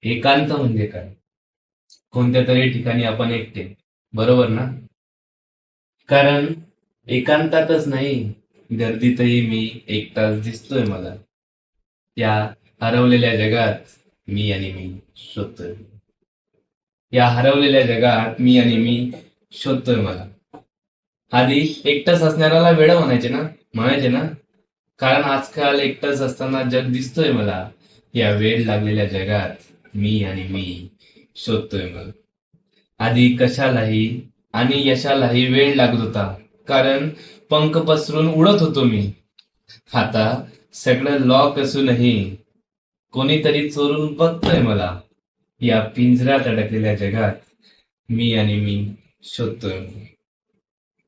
एकांत म्हणजे काय? कोणत्या तरी ठिकाणी आपण एकटे, बरोबर ना? कारण एकांतातच नाही, गर्दीतही मी एकटाच दिसतोय मला. या हरवलेल्या जगात मी आणि मी शोधतोय. या हरवलेल्या जगात मी आणि मी शोधतोय मला. आधी एकटाच असणाऱ्याला वेड म्हणायचे ना. कारण आजकाल एकटाच असताना जग दिसतोय मला. या वेड लागलेल्या जगात मी आणि मी शोधतोय मला. आधी कशालाही आणि यशालाही वेळ लागत होता. कारण पंख पसरून उडत होतो मी. आता सगळं लॉक असूनही कोणीतरी चोरून बघतोय मला. या पिंजऱ्यात अडकलेल्या जगात मी आणि मी शोधतोय.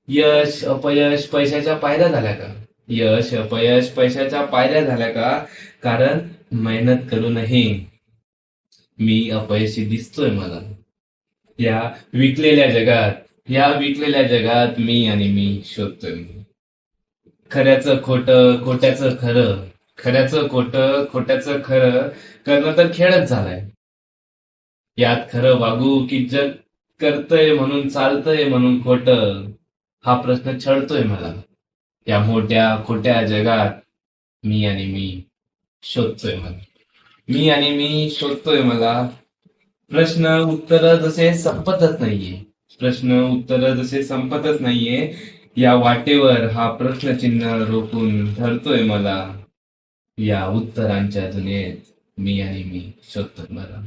यश अपयश पैशाच्या पायऱ्या झाल्या का? यश अपयश पैशाच्या पायऱ्या झाल्या का? कारण मेहनत करूनही मी अपयशी दिसतोय मला. या विकलेल्या जगात मी आणि मी शोधतोय. खऱ्याचं खोटं, खोट्याचं खरं, खऱ्याचं खोटं, खोट्याचं खरं करणं तर खेळच झालाय. यात खरं वागू की जग करतंय म्हणून चालतंय म्हणून खोटं, हा प्रश्न छळतोय मला. या मोठ्या खोट्या जगात मी आणि मी शोधतोय मला. मी आणि मी शोधतोय मला. प्रश्न उत्तर जसे संपतच नाहीये. प्रश्न उत्तर जसे संपतच नाहीये. या वाटेवर हा प्रश्नचिन्ह रोखून धरतोय मला. या उत्तरांच्या दुनियेत मी आणि मी शोधतोय मला.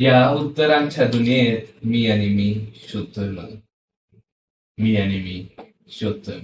या उत्तरांच्या दुनियेत मी आणि मी शोधतोय मला. मी आणि मी शोधतोय.